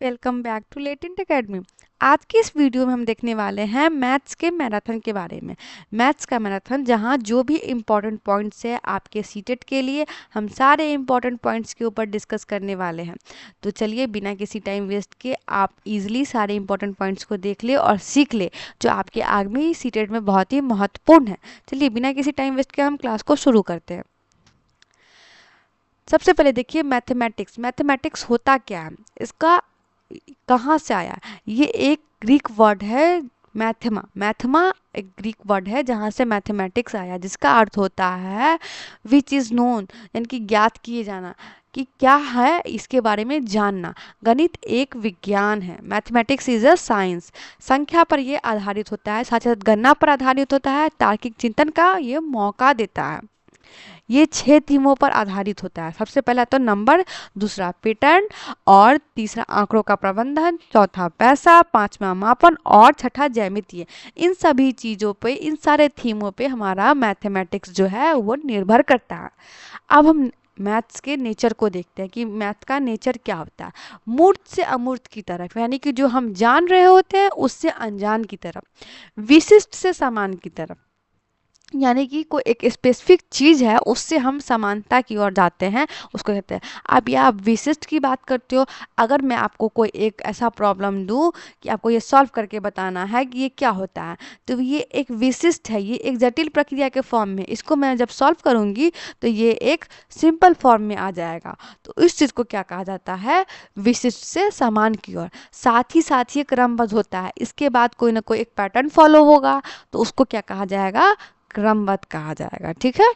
Welcome back to Latent Academy. आज की इस वीडियो में हम देखने वाले हैं मैथ्स के मैराथन के बारे में। मैथ्स का मैराथन जहां जो भी इम्पोर्टेंट पॉइंट्स है आपके सीटेट के लिए, हम सारे इम्पोर्टेंट पॉइंट्स के ऊपर डिस्कस करने वाले हैं। तो चलिए बिना किसी टाइम वेस्ट के आप इजीली सारे इम्पोर्टेंट पॉइंट्स को देख ले और सीख ले जो आपके आगामी सीटेट में बहुत ही महत्वपूर्ण है। चलिए बिना किसी टाइम वेस्ट के हम क्लास को शुरू करते हैं। सबसे पहले देखिए मैथमेटिक्स। मैथमेटिक्स होता क्या है, इसका कहाँ से आया? ये एक ग्रीक वर्ड है मैथमा। मैथमा एक ग्रीक वर्ड है जहाँ से मैथमेटिक्स आया, जिसका अर्थ होता है विच इज़ नोन, यानी कि ज्ञात किए जाना, कि क्या है इसके बारे में जानना। गणित एक विज्ञान है। Mathematics is a science. संख्या पर यह आधारित होता है, साथ ही साथ गणना पर आधारित होता है, तार्किक चिंतन का ये मौका देता है। ये 6 थीमों पर आधारित होता है। सबसे पहला तो नंबर, दूसरा पैटर्न, और तीसरा आंकड़ों का प्रबंधन, चौथा पैसा, पांचवा मापन और छठा ज्यामितीय। इन सभी चीज़ों पे, इन सारे थीमों पे हमारा मैथमेटिक्स जो है वो निर्भर करता है। अब हम मैथ्स के नेचर को देखते हैं कि मैथ का नेचर क्या होता है। मूर्त से अमूर्त की तरफ, यानी कि जो हम जान रहे होते हैं उससे अनजान की तरफ। विशिष्ट से समान की तरफ, यानी कि कोई एक स्पेसिफिक चीज़ है उससे हम समानता की ओर जाते हैं, उसको कहते हैं। अब ये आप विशिष्ट की बात करते हो। अगर मैं आपको कोई एक ऐसा प्रॉब्लम दूं कि आपको ये सॉल्व करके बताना है कि ये क्या होता है, तो ये एक विशिष्ट है, ये एक जटिल प्रक्रिया के फॉर्म में। इसको मैं जब सॉल्व करूंगी तो ये एक सिंपल फॉर्म में आ जाएगा। तो इस चीज़ को क्या कहा जाता है? विशिष्ट से समान की ओर। साथ ही ये क्रमबद्ध होता है, इसके बाद कोई ना कोई एक पैटर्न फॉलो होगा, तो उसको क्या कहा जाएगा? क्रमबद्ध कहा जाएगा। ठीक है।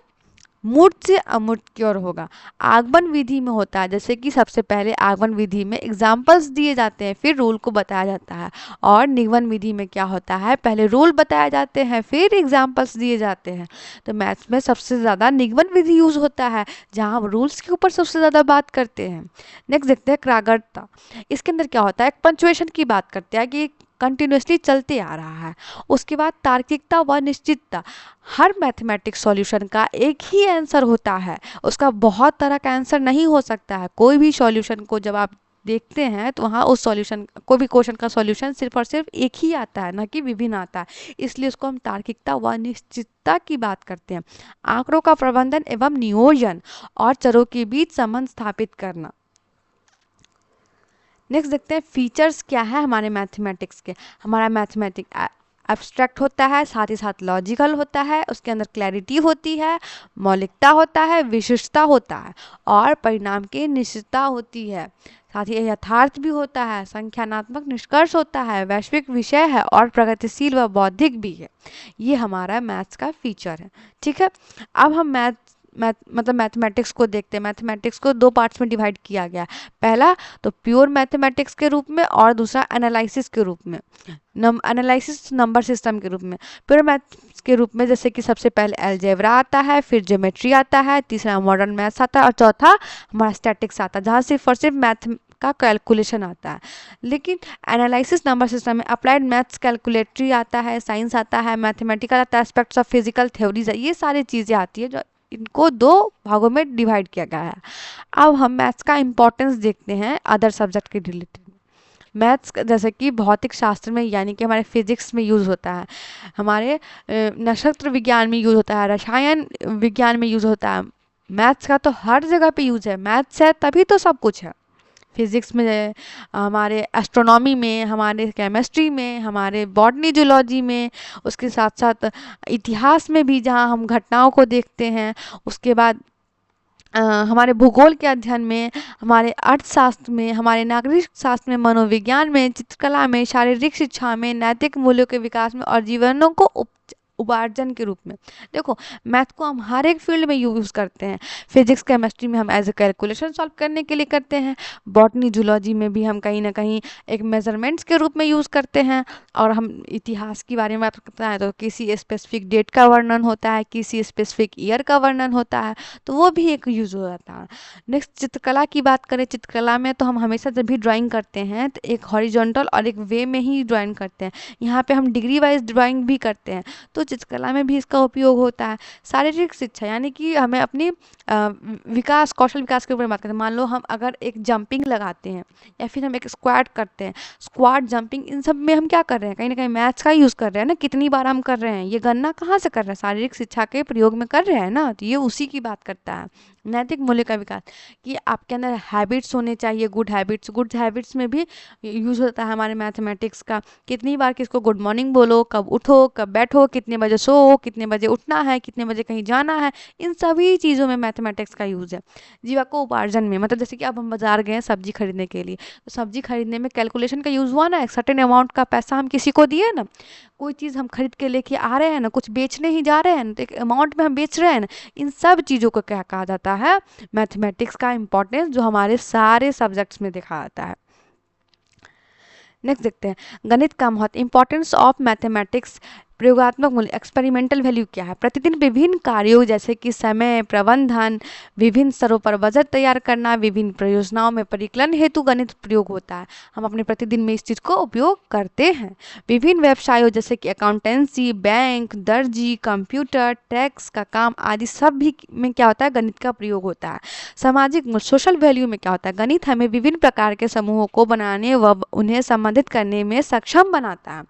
मूर्त से अमूर्त की ओर होगा। आगमन विधि में होता है, जैसे कि सबसे पहले आगमन विधि में एग्जाम्पल्स दिए जाते हैं, फिर रूल को बताया जाता है। और निगमन विधि में क्या होता है? पहले रूल बताए जाते हैं, फिर एग्जाम्पल्स दिए जाते हैं। तो मैथ्स में सबसे ज़्यादा निगमन विधि यूज होता है, जहाँ हम रूल्स के ऊपर सबसे ज़्यादा बात करते हैं। नेक्स्ट देखते हैं क्रागरता। इसके अंदर क्या होता है? एक पंचुएशन की बात करते हैं कि कंटिन्यूसली चलते आ रहा है। उसके बाद तार्किकता व निश्चितता। हर मैथमेटिक्स सॉल्यूशन का एक ही आंसर होता है, उसका बहुत तरह का आंसर नहीं हो सकता है। कोई भी सॉल्यूशन को जब आप देखते हैं तो वहाँ उस सॉल्यूशन, कोई भी क्वेश्चन का सॉल्यूशन सिर्फ और सिर्फ एक ही आता है, ना कि विभिन्न आता है। इसलिए उसको हम तार्किकता व निश्चितता की बात करते हैं। आंकड़ों का प्रबंधन एवं नियोजन और चरों के बीच संबंध स्थापित करना। नेक्स्ट देखते हैं फीचर्स क्या है हमारे मैथमेटिक्स के। हमारा मैथमेटिक्स एब्स्ट्रैक्ट होता है, साथ ही साथ लॉजिकल होता है, उसके अंदर क्लैरिटी होती है, मौलिकता होता है, विशिष्टता होता है, और परिणाम की निश्चितता होती है। साथ ही यथार्थ भी होता है, संख्यानात्मक निष्कर्ष होता है, वैश्विक विषय है, और प्रगतिशील व बौद्धिक भी है। ये हमारा मैथ्स का फीचर है। ठीक है। अब हम मतलब मैथमेटिक्स को देखते हैं। मैथमेटिक्स को दो पार्ट्स में डिवाइड किया गया। पहला तो प्योर मैथमेटिक्स के रूप में, और दूसरा एनालिसिस के रूप में, एनालिसिस नंबर सिस्टम के रूप में। प्योर मैथ्स के रूप में जैसे कि सबसे पहले अलजेब्रा आता है, फिर ज्योमेट्री आता है, तीसरा मॉडर्न मैथ्स आता है, और चौथा हमारा स्टैटिक्स आता है, जहाँ सिर्फ और सिर्फ मैथ का कैलकुलेशन आता है। लेकिन एनालिसिस नंबर सिस्टम में अप्लाइड मैथ्स, कैलकुलेटरी आता है, साइंस आता है, मैथमेटिकल आता है, एस्पेक्ट्स ऑफ फिजिकल थ्योरीज है, ये सारी चीज़ें आती है, जो इनको दो भागों में डिवाइड किया गया है। अब हम मैथ्स का इम्पोर्टेंस देखते हैं अदर सब्जेक्ट के रिलेटेड। मैथ्स जैसे कि भौतिक शास्त्र में, यानी कि हमारे फिजिक्स में यूज़ होता है, हमारे नक्षत्र विज्ञान में यूज़ होता है, रसायन विज्ञान में यूज़ होता है। मैथ्स का तो हर जगह पे यूज़ है। मैथ्स है तभी तो सब कुछ है। फिजिक्स में, हमारे एस्ट्रोनॉमी में, हमारे केमिस्ट्री में, हमारे बॉटनी जूलॉजी में, उसके साथ साथ इतिहास में भी जहाँ हम घटनाओं को देखते हैं। उसके बाद हमारे भूगोल के अध्ययन में, हमारे अर्थशास्त्र में, हमारे नागरिक शास्त्र में, मनोविज्ञान में, चित्रकला में, शारीरिक शिक्षा में, नैतिक मूल्यों के विकास में, और जीवनों को उपार्जन के रूप में। देखो मैथ को हम हर एक फील्ड में यूज़ करते हैं। फिजिक्स केमिस्ट्री में हम एज ए कैलकुलेशन सॉल्व करने के लिए करते हैं। बॉटनी जूलॉजी में भी हम कहीं ना कहीं एक मेजरमेंट्स के रूप में यूज़ करते हैं। और हम इतिहास के बारे में बात करते हैं तो किसी स्पेसिफिक डेट का वर्णन होता है, किसी स्पेसिफिक ईयर का वर्णन होता है, तो वो भी एक यूज़ हो जाता है। नेक्स्ट चित्रकला की बात करें। चित्रकला में तो हम हमेशा जब भी ड्राइंग करते हैं तो एक हॉरिजॉन्टल और एक वे में ही ड्राइंग करते हैं। यहाँ पे हम डिग्री वाइज ड्राइंग भी करते हैं। तो चित्रकला में भी इसका उपयोग होता है। शारीरिक शिक्षा यानी कि हमें अपनी विकास, कौशल विकास के ऊपर बात करते हैं। मान लो हम अगर एक जंपिंग लगाते हैं या फिर हम एक स्क्वाट करते हैं, स्क्वाट, जंपिंग, इन सब में हम क्या कर रहे हैं, कहीं ना कहीं मैथ्स का यूज़ कर रहे हैं ना, कितनी बार हम कर रहे हैं, ये गणना कहाँ से कर रहे हैं, शारीरिक शिक्षा के प्रयोग में कर रहे हैं ना, तो ये उसी की बात करता है। नैतिक मूल्य का विकास, कि आपके अंदर हैबिट्स होने चाहिए, गुड हैबिट्स, गुड हैबिट्स में भी यूज़ होता है हमारे मैथमेटिक्स का। कितनी बार किसको गुड मॉर्निंग बोलो, कब उठो, कब बैठो, कितने बजे सो, कितने बजे उठना है, कितने बजे कहीं जाना है, इन सभी चीज़ों में मैथमेटिक्स का यूज़ है। जीविका उपार्जन में, मतलब जैसे कि अब हम बाजार गए सब्जी खरीदने के लिए, तो सब्जी खरीदने में कैलकुलेशन का यूज़ हुआ ना, एक सर्टेन अमाउंट का पैसा हम किसी को दिए ना, कोई चीज़ हम खरीद के लेके आ रहे हैं ना, कुछ बेचने ही जा रहे हैं ना, तो एक अमाउंट में हम बेच रहे हैं ना, इन सब चीज़ों को क्या कहा जाता है, मैथमेटिक्स का इंपॉर्टेंस, जो हमारे सारे सब्जेक्ट्स में दिखा जाता है। नेक्स्ट देखते हैं गणित का महत्व, इंपॉर्टेंस ऑफ मैथमेटिक्स। प्रयोगात्मक मूल्य, एक्सपेरिमेंटल वैल्यू क्या है, प्रतिदिन विभिन्न कार्यों जैसे कि समय प्रबंधन, विभिन्न स्तरों पर बजट तैयार करना, विभिन्न परियोजनाओं में परिकलन हेतु गणित प्रयोग होता है। हम अपने प्रतिदिन में इस चीज़ को उपयोग करते हैं। विभिन्न व्यवसायों जैसे कि अकाउंटेंसी, बैंक, दर्जी, कंप्यूटर, टैक्स का काम आदि सब भी में क्या होता है, गणित का प्रयोग होता है। सामाजिक मूल्य, सोशल वैल्यू में क्या होता है, गणित हमें विभिन्न प्रकार के समूहों को बनाने व उन्हें संबंधित करने में सक्षम बनाता है।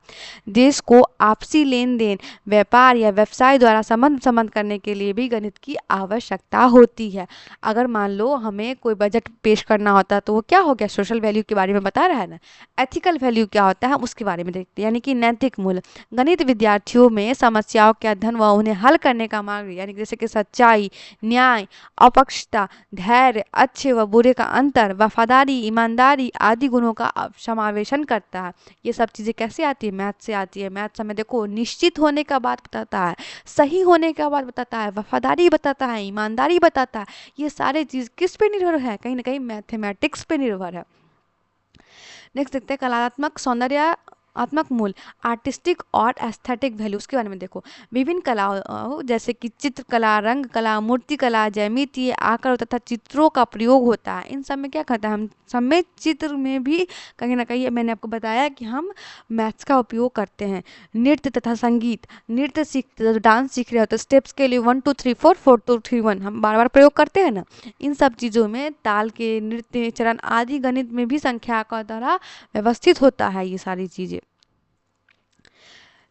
देश को आपसी लेन देन, व्यापार या व्यवसाय द्वारा संबंध करने के लिए भी गणित की आवश्यकता होती है। अगर मान लो हमें कोई बजट पेश करना होता तो वो क्या हो गया, सोशल वैल्यू के बारे में बता रहा है ना। एथिकल वैल्यू क्या होता है, हम उसके बारे में देखते हैं, यानी कि नैतिक मूल्य। गणित विद्यार्थियों में समस्याओं के अध्ययन व उन्हें हल करने का मार्ग, यानी जैसे कि सच्चाई, न्याय, अपक्षता, धैर्य, अच्छे व बुरे का अंतर, वफादारी, ईमानदारी आदि गुणों का समावेशन करता है। ये सब चीज़ें कैसे आती है, मैथ से आती है। मैथ हमें देखो निश्चित होने का बात बताता है, सही होने का बात बताता है, वफादारी बताता है, ईमानदारी बताता है। ये सारे चीज़ किस पे निर्भर है, कहीं ना कहीं मैथमेटिक्स पे निर्भर है। नेक्स्ट देखते हैं कलात्मक सौंदर्यात्मक मूल्य, आर्टिस्टिक और एस्थेटिक वैल्यू, उसके बारे में देखो। विभिन्न कलाओं जैसे कि चित्रकला, रंग कला, मूर्ति कला, ज्यामितीय आकार तथा चित्रों का प्रयोग होता है। इन सब में क्या करता है, हम सब में चित्र में भी कहीं ना कहीं मैंने आपको बताया कि हम मैथ्स का उपयोग करते हैं। नृत्य तथा संगीत, नृत्य सीख, डांस सीख रहे हो तो स्टेप्स के लिए 1 2 3 4 4 2 3 1 हम बार बार प्रयोग करते हैं ना। इन सब चीज़ों में ताल के, नृत्य, चरण आदि गणित में भी संख्या का द्वारा व्यवस्थित होता है ये सारी चीज़ें।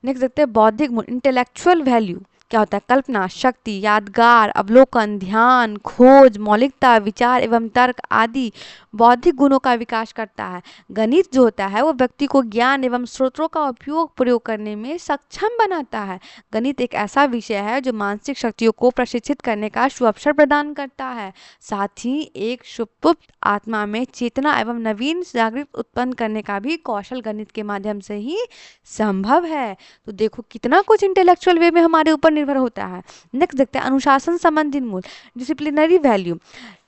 नेक्स्ट देखते हैं बौद्धिक मूल्य, इंटेलेक्चुअल वैल्यू क्या होता है, कल्पना शक्ति, यादगार, अवलोकन, ध्यान, खोज, मौलिकता, विचार एवं तर्क आदि बौद्धिक गुणों का विकास करता है। गणित जो होता है वो व्यक्ति को ज्ञान एवं स्रोतों का प्रयोग करने में सक्षम बनाता है। गणित एक ऐसा विषय है जो मानसिक शक्तियों को प्रशिक्षित करने का सुअवसर प्रदान करता है। साथ ही एक सुप्त आत्मा में चेतना एवं नवीन जागृत उत्पन्न करने का भी कौशल गणित के माध्यम से ही संभव है। तो देखो कितना कुछ इंटेलेक्चुअल वे में हमारे ऊपर निर्भर होता है। नेक्स्ट देखते हैं अनुशासन संबंधी मूल्य, डिसिप्लिनरी वैल्यू।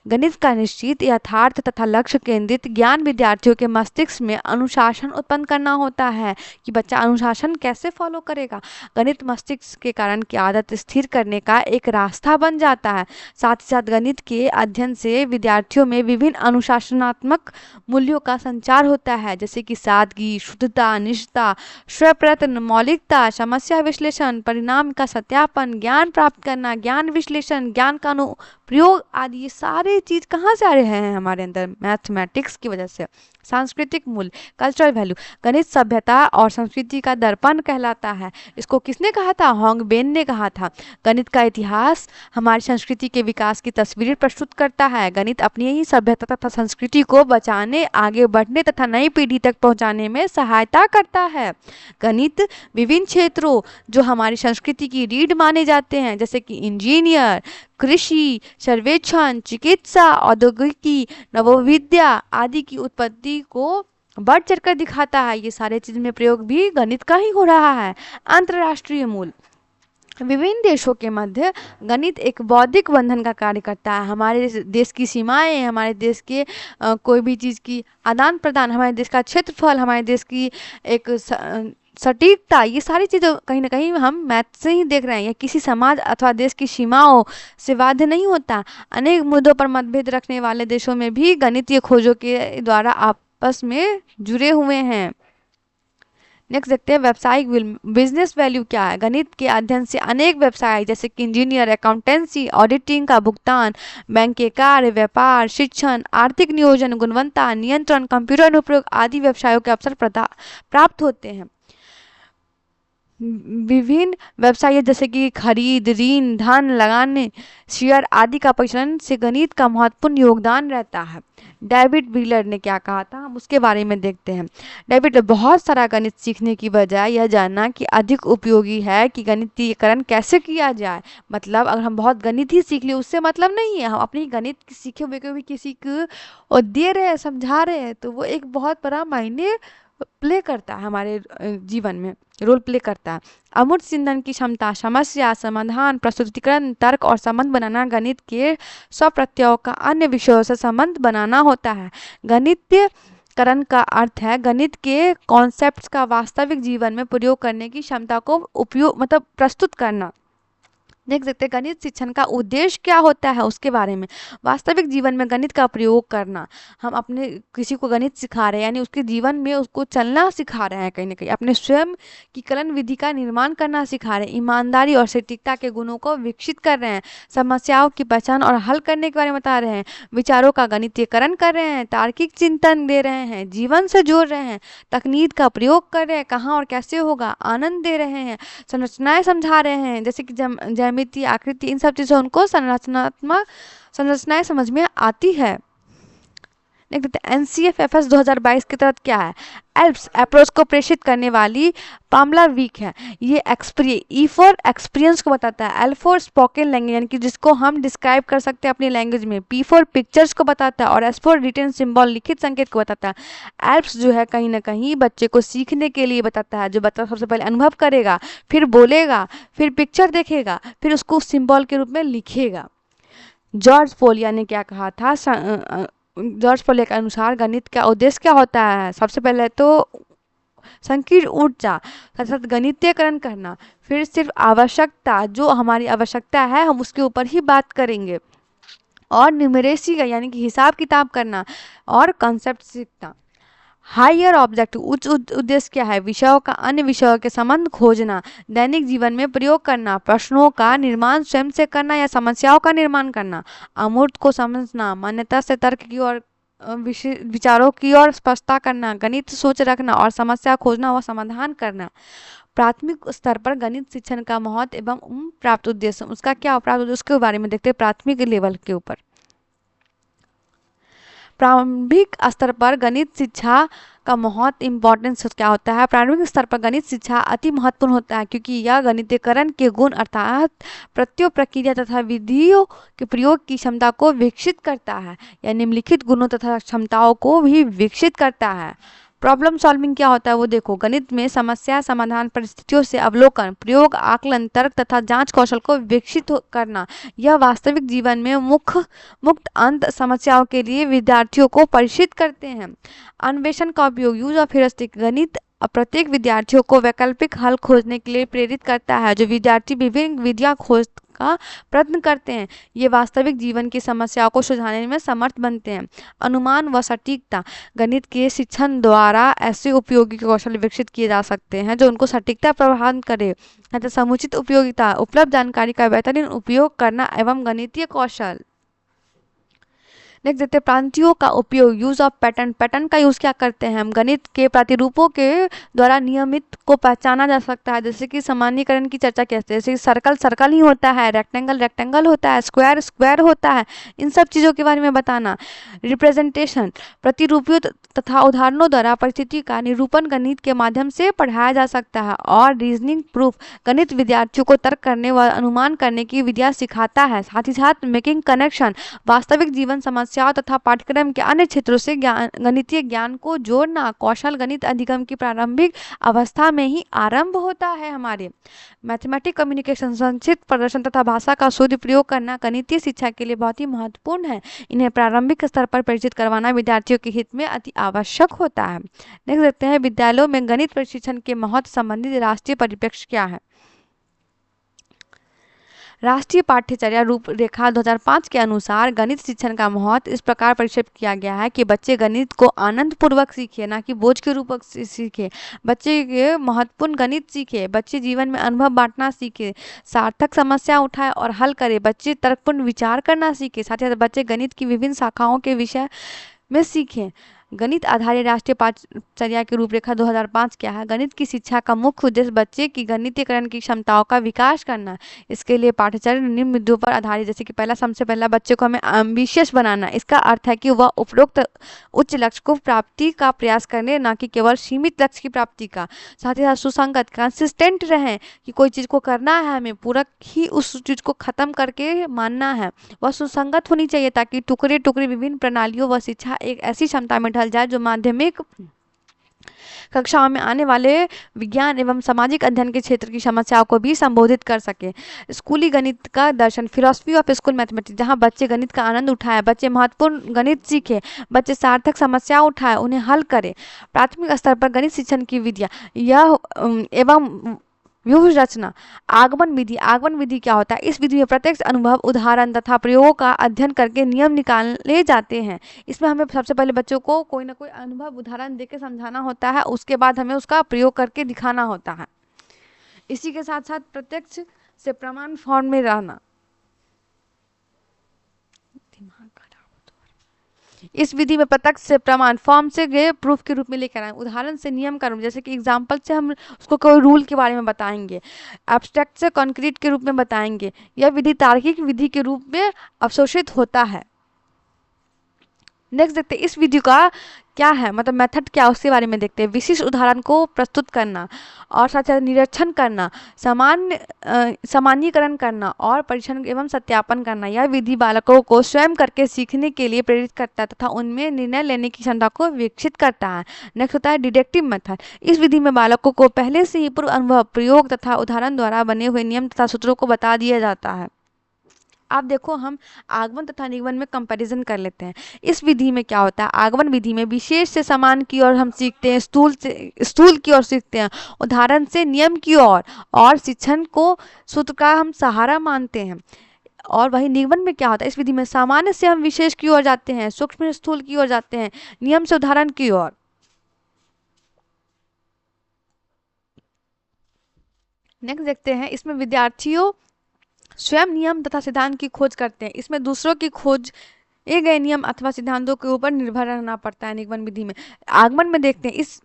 गणित का निश्चित, यथार्थ तथा लक्ष्य केंद्रित ज्ञान विद्यार्थियों के मस्तिष्क में अनुशासन उत्पन्न करना होता है कि बच्चा अनुशासन कैसे फॉलो करेगा। गणित मस्तिष्क के कारण की आदत स्थिर करने का एक रास्ता बन जाता है। साथ ही साथ गणित के अध्ययन से विद्यार्थियों में विभिन्न अनुशासनात्मक मूल्यों का संचार होता है, जैसे कि सादगी, शुद्धता, निष्ठा, स्वप्रयत्न, मौलिकता, समस्या विश्लेषण, परिणाम का सत्यापन, ज्ञान प्राप्त करना, ज्ञान विश्लेषण, ज्ञान का अनुप्रयोग आदि। ये सारे चीज कहाँ से आ रहे हैं हमारे अंदर, मैथमेटिक्स की वजह से। सांस्कृतिक मूल्य, कल्चरल वैल्यू, गणित सभ्यता और संस्कृति का दर्पण कहलाता है। इसको किसने कहा था, होंगबेन ने कहा था। गणित का इतिहास हमारी संस्कृति के विकास की तस्वीर प्रस्तुत करता है। गणित अपनी ही सभ्यता तथा संस्कृति को बचाने, आगे बढ़ने तथा नई पीढ़ी तक पहुंचाने में सहायता करता है। गणित विभिन्न क्षेत्रों जो हमारी संस्कृति की रीढ़ माने जाते हैं, जैसे कि इंजीनियर, कृषि, सर्वेक्षण, चिकित्सा, औद्योगिकी, नवोविद्या आदि की उत्पत्ति को बढ़ चढ़कर दिखाता है। ये सारे चीज में प्रयोग भी गणित का ही हो रहा है। अंतर्राष्ट्रीय मूल्य, विभिन्न देशों के मध्य गणित एक बौद्धिक बंधन का कार्य करता है। हमारे देश की सीमाएं, हमारे देश के कोई भी चीज़ की आदान प्रदान, हमारे देश का क्षेत्रफल, हमारे देश की एक सटीकता, ये सारी चीज़ें कहीं ना कहीं हम मैथ से ही देख रहे हैं। यह किसी समाज अथवा देश की सीमाओं से बाध्य नहीं होता। अनेक मुद्दों पर मतभेद रखने वाले देशों में भी गणितीय खोजों के द्वारा आपस में जुड़े हुए हैं। नेक्स्ट देखते हैं व्यावसायिक बिजनेस वैल्यू क्या है। गणित के अध्ययन से अनेक व्यवसाय जैसे कि इंजीनियर, अकाउंटेंसी, ऑडिटिंग का भुगतान, बैंक के कार्य, व्यापार, शिक्षण, आर्थिक नियोजन, गुणवत्ता नियंत्रण, कंप्यूटर अनुप्रयोग आदि व्यवसायों के अवसर प्राप्त होते हैं। विभिन्न व्यवसाय जैसे कि खरीद, ऋण, धन लगाने, शेयर आदि का परिचालन से गणित का महत्वपूर्ण योगदान रहता है। डेविड व्हीलर ने क्या कहा था, हम उसके बारे में देखते हैं। डेविड, बहुत सारा गणित सीखने की बजाय यह जानना कि अधिक उपयोगी है कि गणितीयकरण कैसे किया जाए। मतलब अगर हम बहुत गणित ही सीख ले उससे मतलब नहीं है, हम अपनी गणित सीखे हुए को भी किसी को और दे रहे हैं, समझा रहे हैं, तो वो एक बहुत बड़ा मायने प्ले करता है हमारे जीवन में, रोल प्ले करता है। अमूर्त चिंतन की क्षमता, समस्या समाधान, प्रस्तुतिकरण, तर्क और संबंध बनाना गणित के सौ प्रत्ययों का अन्य विषयों से संबंध बनाना होता है। गणितीयकरण का अर्थ है गणित के कॉन्सेप्ट्स का वास्तविक जीवन में प्रयोग करने की क्षमता को उपयोग मतलब प्रस्तुत करना। देख सकते हैं गणित शिक्षण का उद्देश्य क्या होता है उसके बारे में। वास्तविक जीवन में गणित का प्रयोग करना, हम अपने किसी को गणित सिखा रहे हैं यानी उसके जीवन में उसको चलना सिखा रहे हैं, कहीं ना कहीं अपने स्वयं की कलन विधि का निर्माण करना सिखा रहे हैं, ईमानदारी और सटीकता के गुणों को विकसित कर रहे हैं, समस्याओं की पहचान और हल करने के बारे में बता रहे हैं, विचारों का गणितीयकरण कर रहे हैं, तार्किक चिंतन दे रहे हैं, जीवन से जोड़ रहे हैं, तकनीक का प्रयोग कर रहे हैं, कहाँ और कैसे होगा, आनंद दे रहे हैं, संरचनाएं समझा रहे हैं जैसे कि ज्यामिति, आकृति, इन सब चीज़ों उनको संरचनात्मक संरचनाएं समझ में आती है। देख देखते हैं NCFFS 2022 के तहत क्या है। एल्प्स अप्रोच को प्रेषित करने वाली पामला वीक है। ये ई फॉर एक्सपीरियंस को बताता है, एल फॉर स्पोकन लैंग्वेज यानी कि जिसको हम डिस्क्राइब कर सकते हैं अपनी लैंग्वेज में, पी फॉर पिक्चर्स को बताता है और एस फॉर रिटन सिंबल लिखित संकेत को बताता है। एल्प्स जो है कहीं ना कहीं बच्चे को सीखने के लिए बताता है, जो बच्चा सबसे पहले अनुभव करेगा, फिर बोलेगा, फिर पिक्चर देखेगा, फिर उसको सिंबल के रूप में लिखेगा। जॉर्ज पोलिया ने क्या कहा था, जॉर्ज पोलिया के अनुसार गणित का उद्देश्य क्या होता है। सबसे पहले तो संकीर्ण ऊर्जा, साथ गणितीयकरण करना, फिर सिर्फ आवश्यकता, जो हमारी आवश्यकता है हम उसके ऊपर ही बात करेंगे, और न्यूमेरेसी का यानी कि हिसाब किताब करना, और कॉन्सेप्ट सीखना। हायर ऑब्जेक्टिव, उच्च उद्देश्य क्या है, विषयों का अन्य विषयों के संबंध खोजना, दैनिक जीवन में प्रयोग करना, प्रश्नों का निर्माण स्वयं से करना या समस्याओं का निर्माण करना, अमूर्त को समझना, मान्यता से तर्क की और विचारों की ओर स्पष्टता करना, गणित सोच रखना और समस्या खोजना व समाधान करना। प्राथमिक स्तर पर गणित शिक्षण का महत्व एवं प्राप्त उद्देश्य, उसका क्या प्राप्त उद्देश्य के बारे में देखते हैं। प्राथमिक लेवल के ऊपर प्रारंभिक स्तर पर गणित शिक्षा का महत्व इम्पोर्टेंस क्या होता है। प्रारंभिक स्तर पर गणित शिक्षा अति महत्वपूर्ण होता है क्योंकि यह गणितीयकरण के गुण अर्थात प्रत्यय, प्रक्रिया तथा विधियों के प्रयोग की क्षमता को विकसित करता है या निम्नलिखित गुणों तथा क्षमताओं को भी विकसित करता है। प्रॉब्लम सॉल्विंग क्या होता है वो देखो। गणित में समस्या समाधान, परिस्थितियों से अवलोकन, प्रयोग, आकलन, तर्क तथा जांच कौशल को विकसित करना, यह वास्तविक जीवन में मुक्त अंत समस्याओं के लिए विद्यार्थियों को परिचित करते हैं। अन्वेषण का उपयोग, यूज ऑफ ह्यूरिस्टिक, गणित प्रत्येक विद्यार्थियों को वैकल्पिक हल खोजने के लिए प्रेरित करता है। जो विद्यार्थी विभिन्न विधियां खोज का प्रयत्न करते हैं ये वास्तविक जीवन की समस्याओं को सुलझाने में समर्थ बनते हैं। अनुमान व सटीकता, गणित के शिक्षण द्वारा ऐसे उपयोगी कौशल विकसित किए जा सकते हैं जो उनको सटीकता प्रदान करे, तथा समुचित उपयोगिता, उपलब्ध जानकारी का बेहतरीन उपयोग करना एवं गणितीय कौशल। नेक्स्ट देखते हैं प्रांतियों का उपयोग, यूज ऑफ पैटर्न। पैटर्न का यूज क्या करते हैं हम, गणित के प्रतिरूपों के द्वारा नियमित को पहचाना जा सकता है। जैसे कि सामान्यीकरण की चर्चा कैसे, जैसे सर्कल सर्कल ही होता है, रेक्टेंगल रेक्टेंगल होता है, स्क्वायर स्क्वायर होता है, इन सब चीज़ों के बारे में बताना। रिप्रेजेंटेशन, प्रतिरूपियों तथा उदाहरणों द्वारा परिस्थिति का निरूपण गणित के माध्यम से पढ़ाया जा सकता है। और रीजनिंग प्रूफ, गणित विद्यार्थियों को तर्क करने व अनुमान करने की विधियाँ सिखाता है। साथ ही साथ मेकिंग कनेक्शन, वास्तविक जीवन समस्याओं तथा पाठ्यक्रम के अन्य क्षेत्रों से गणितीय ज्ञान को जोड़ना। कौशल गणित अधिगम की प्रारंभिक अवस्था में ही आरंभ होता है हमारे। मैथमेटिक कम्युनिकेशन, संक्षिप्त प्रदर्शन तथा भाषा का शुद्ध प्रयोग करना गणितीय शिक्षा के लिए बहुत ही महत्वपूर्ण है। इन्हें प्रारंभिक स्तर पर परिचित करवाना विद्यार्थियों के हित में अति आवश्यक होता है। देख सकते हैं विद्यालयों में गणित प्रशिक्षण के महत्व संबंधित राष्ट्रीय परिप्रेक्ष्य क्या है। राष्ट्रीय पाठ्यचर्या रूपरेखा 2005 के अनुसार गणित शिक्षण का महत्व इस प्रकार परिक्षेप किया गया है कि बच्चे गणित को आनंद पूर्वक सीखे, ना कि बोझ के रूप में सीखे। बच्चे के महत्वपूर्ण गणित सीखे, बच्चे जीवन में अनुभव बांटना सीखे, सार्थक समस्या उठाए और हल करे, बच्चे तर्कपूर्ण विचार करना सीखे, साथ ही साथ बच्चे गणित की विभिन्न शाखाओं के विषय में सीखें। गणित आधारित राष्ट्रीय पाठ्यचर्या की रूपरेखा 2005 क्या है? गणित की शिक्षा का मुख्य उद्देश्य बच्चे की गणितीकरण की क्षमताओं का विकास करना। इसके लिए पाठ्यचर्या निम्न बिंदुओं पर आधारित, जैसे कि सबसे पहला बच्चे को हमें एम्बिशियस बनाना। इसका अर्थ है कि वह उपरोक्त उच्च लक्ष्य को प्राप्ति का प्रयास करने, ना कि केवल सीमित लक्ष्य की प्राप्ति का। साथ ही साथ सुसंगत, कंसिस्टेंट रहें कि कोई चीज़ को करना है हमें पूरा ही उस चीज़ को खत्म करके मानना है। वह सुसंगत होनी चाहिए ताकि टुकड़े टुकड़े विभिन्न प्रणालियों व शिक्षा एक ऐसी क्षमता में ढल जाए जो माध्यमिक कक्षाओं में आने वाले विज्ञान एवं सामाजिक अध्ययन के क्षेत्र की समस्याओं को भी संबोधित कर सके। स्कूली गणित का दर्शन, फिलॉसफी ऑफ स्कूल मैथमेटिक्स, जहां बच्चे गणित का आनंद उठाए, बच्चे महत्वपूर्ण गणित सीखे, बच्चे सार्थक समस्या उठाए, उन्हें हल करें। प्राथमिक स्तर पर गणित शिक्षण की विधियाँ यह एवं व्यूह रचना। आगमन विधि, आगमन विधि क्या होता है? इस विधि में प्रत्यक्ष अनुभव, उदाहरण तथा प्रयोगों का अध्ययन करके नियम निकाले जाते हैं। इसमें हमें सबसे पहले बच्चों को कोई ना कोई अनुभव उदाहरण देके समझाना होता है, उसके बाद हमें उसका प्रयोग करके दिखाना होता है। इसी के साथ साथ प्रत्यक्ष से प्रमाण फॉर्म में रहना। इस विधि में प्रत्यक्ष से प्रमाण फॉर्म से गए प्रूफ के रूप में लेकर आए, उदाहरण से नियम का रूप, जैसे कि एग्जाम्पल से हम उसको कोई रूल के बारे में बताएंगे, एब्स्ट्रैक्ट से कॉन्क्रीट के रूप में बताएंगे। यह विधि तार्किक विधि के रूप में अवशोषित होता है। नेक्स्ट देखते हैं इस विधि का क्या है, मतलब मेथड क्या, उसके बारे में देखते हैं। विशिष्ट उदाहरण को प्रस्तुत करना और साथ साथ निरीक्षण करना, सामान्यीकरण करना और परीक्षण एवं सत्यापन करना। यह विधि बालकों को स्वयं करके सीखने के लिए प्रेरित करता है तथा उनमें निर्णय लेने की क्षमता को विकसित करता है। नेक्स्ट होता है डिडक्टिव मेथड। इस विधि में बालकों को पहले से ही पूर्व अनुभव, प्रयोग तथा उदाहरण द्वारा बने हुए नियम तथा सूत्रों को बता दिया जाता है। आप देखो, हम आगमन तथा निगमन में कंपैरिजन कर लेते हैं। इस विधि में क्या होता है? आगमन विधि में विशेष से समान की ओर हम सीखते हैं, स्थूल की ओर सीखते हैं, उदाहरण से नियम की ओर और शिक्षण को सूत्र का हम सहारा मानते हैं। और वही निगमन में क्या होता है? इस विधि में सामान्य से हम विशेष की ओर जाते हैं, सूक्ष्म स्थूल की ओर जाते हैं, नियम से उदाहरण की ओर। नेक्स्ट देखते हैं, इसमें विद्यार्थियों स्वयं नियम तथा सिद्धांत की खोज करते हैं। इसमें दूसरों की खोज ये गए नियम अथवा सिद्धांतों के ऊपर निर्भर रहना पड़ता है निगमन विधि में। आगमन में देखते हैं, इस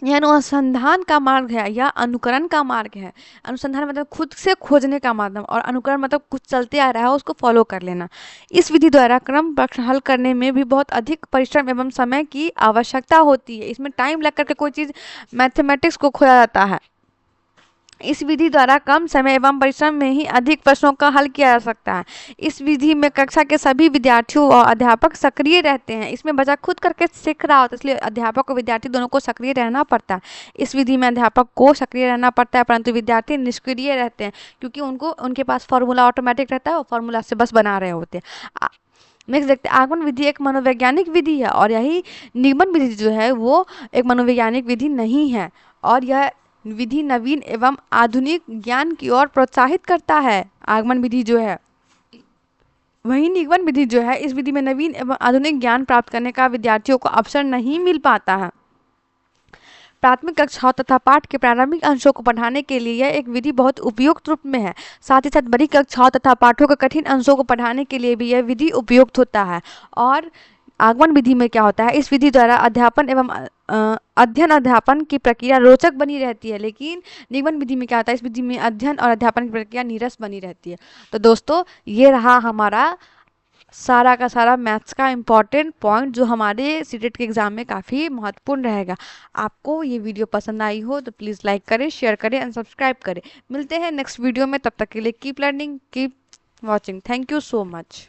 यह अनुसंधान का मार्ग है या अनुकरण का मार्ग है। अनुसंधान मतलब खुद से खोजने का माध्यम, और अनुकरण मतलब कुछ चलते आ रहा है उसको फॉलो कर लेना। इस विधि द्वारा क्रम प्रश्न हल करने में भी बहुत अधिक परिश्रम एवं समय की आवश्यकता होती है। इसमें टाइम लग करके कोई चीज़ मैथमेटिक्स को खोजा जाता है। इस विधि द्वारा कम समय एवं परिश्रम में ही अधिक प्रश्नों का हल किया जा सकता है। इस विधि में कक्षा के सभी विद्यार्थियों और अध्यापक सक्रिय रहते हैं। इसमें बच्चा खुद करके सीख रहा होता है, इसलिए अध्यापक और विद्यार्थी दोनों को सक्रिय रहना पड़ता है। इस विधि में अध्यापक को सक्रिय रहना पड़ता है, परंतु विद्यार्थी निष्क्रिय रहते हैं, क्योंकि उनके पास फॉर्मूला ऑटोमेटिक रहता है और फॉर्मूला से बस बना रहे होते हैं। नेक्स्ट देखते हैं, आगमन विधि एक मनोवैज्ञानिक विधि है और यही निगमन विधि जो है वो एक मनोवैज्ञानिक विधि नहीं है। और यह विधि नवीन एवं आधुनिक ज्ञान की ओर प्रोत्साहित करता है। आगमन विधि जो है, वही निगमन विधि जो है, इस विधि में नवीन एवं आधुनिक ज्ञान प्राप्त करने का विद्यार्थियों को अवसर नहीं मिल पाता है। प्राथमिक कक्षाओं तथा पाठ के प्रारंभिक अंशों को पढ़ाने के लिए यह एक विधि बहुत उपयुक्त रूप में है। साथ ही साथ बड़ी कक्षाओं तथा पाठों के कठिन अंशों को पढ़ाने के लिए भी यह विधि उपयुक्त होता है। और आगमन विधि में क्या होता है? इस विधि द्वारा अध्यापन एवं अध्ययन अध्यापन की प्रक्रिया रोचक बनी रहती है, लेकिन निगमन विधि में क्या होता है? इस विधि में अध्ययन और अध्यापन की प्रक्रिया नीरस बनी रहती है। तो दोस्तों, ये रहा हमारा सारा का सारा मैथ्स का इम्पॉर्टेंट पॉइंट, जो हमारे सीटेट के एग्जाम में काफ़ी महत्वपूर्ण रहेगा। आपको ये वीडियो पसंद आई हो तो प्लीज़ लाइक करें, शेयर करें एंड सब्सक्राइब करें। मिलते हैं नेक्स्ट वीडियो में, तब तक के लिए keep learning, keep watching. Thank you so much.